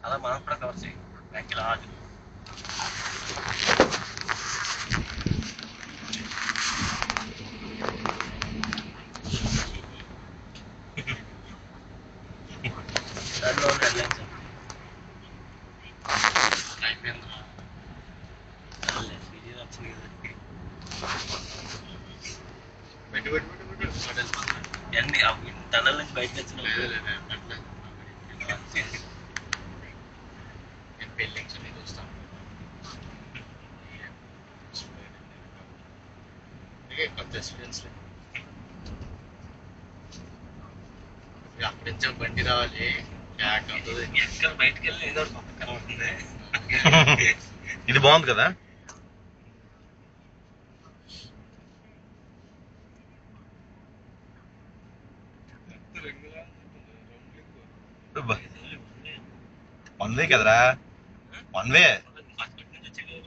అలా మనం కూడా కవర్ చేయి బ్యాక్ ఇలా దాంట్లో ఉన్న హెడ్లైన్స్ అయిపోయిందా సీజీ వచ్చింది కదా అన్ని టనల్ నుంచి బయటకు వచ్చిన నేను బిల్డింగ్స్ అన్ని చూస్తాను కొత్త ఎక్స్పీరియన్స్ అక్కడి నుంచి బండి రావాలి ఎక్కడ బయటకు వెళ్ళి ఏదో పక్కన ఉంటుంది ఇది బాగుంది కదా వన్ వే కదరా వన్ వే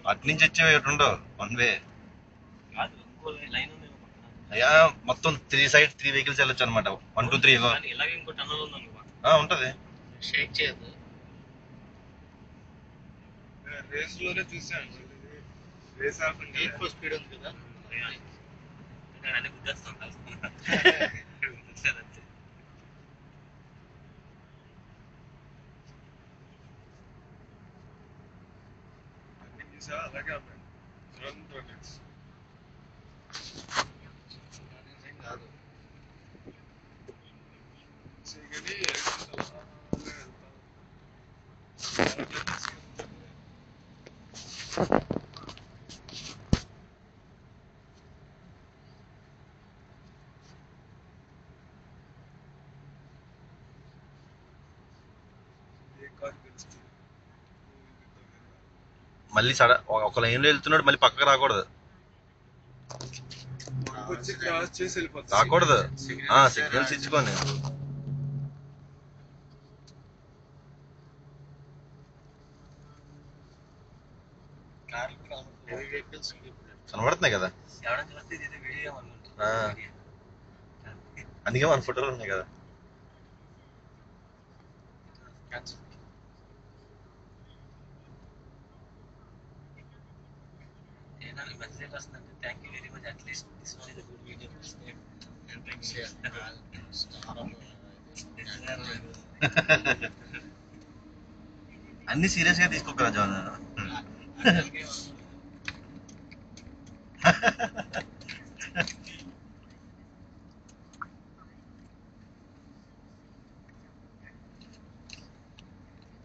అటు నుంచి వచ్చే ఉండవు వన్ వే అయ్యా మొత్తం త్రీ వెహికల్స్ వెళ్ళొచ్చు అనమాట 1 2 3 ఉంటది షేక్ చేయదు రేస్ లోనే చూసాను రేస్ ఎక్కువ స్పీడ్ ఉంది కదా అన్ని గుద్దేస్తాను అలాగే కాదు మళ్ళీ ఒక లైన్ లో వెళ్తున్నాడు మళ్ళీ పక్కకు రాకూడదు రాకూడదు సిగ్నల్స్ ఇచ్చుకోండి కనబడుతున్నాయి కదా అందుకే మన ఫోటోలు ఉన్నాయి కదా thank you very much at least this one is good video అన్ని సీరియస్ గా తీసుకోకరా జాన్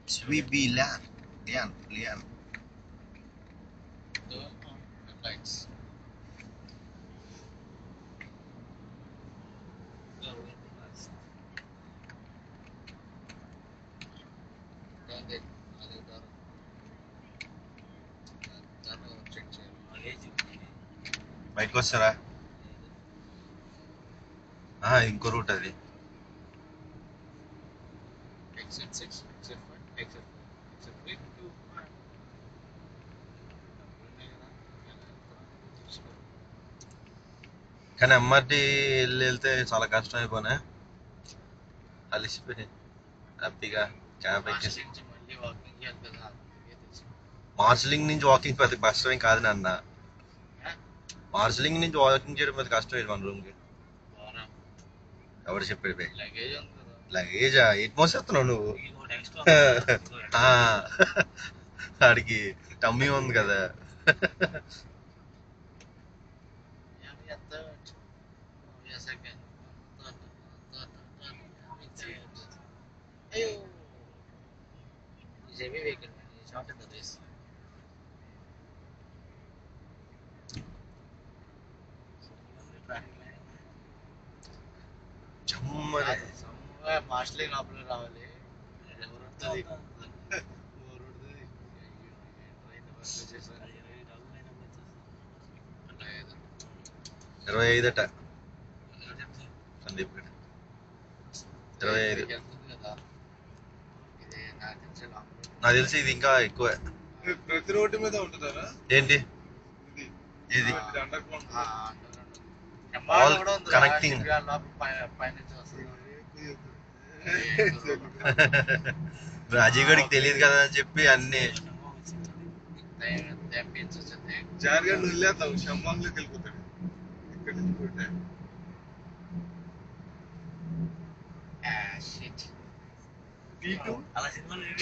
Sweepy Lian. Lights. బయటకు వస్తారా ఇంకో రూట్ అది కానీ ఎంఆర్టీ వెళ్తే చాలా కష్టం అయిపోయినా అలిసిపోయి హ్యాపీగా క్యాబ్ ఎక్కేసి మార్షలింగ్ నుంచి వాకింగ్ పెద్ద కష్టం ఏం కాదు నాన్న మార్షలింగ్ నుంచి వాకింగ్ చేయడం పెద్ద కష్టం ఏంటి మన రూమ్ కి ఎవరు చెప్పాడు లగేజా ఎట్ మోసేస్తున్నావు నువ్వు ఆడికి టమ్మీ ఉంది కదా మార్షలింగ్ లోపల రావాలి 25 సందీప్ 25 నాకు తెలిసి ఇది ఇంకా ఎక్కువ ప్రతి రోడ్డు మీద ఉంటుందా ఏంటి ఇది ఆల్ కనెక్టింగ్ రాజీవ్ గడికి తెలియదు కదా అని చెప్పి అన్ని జారిగా వదిలేద్దాం షమ్మంలోకి వెళ్ళిపోతాడు ఇక్కడ నుంచి పోతే అలా సినిమాలు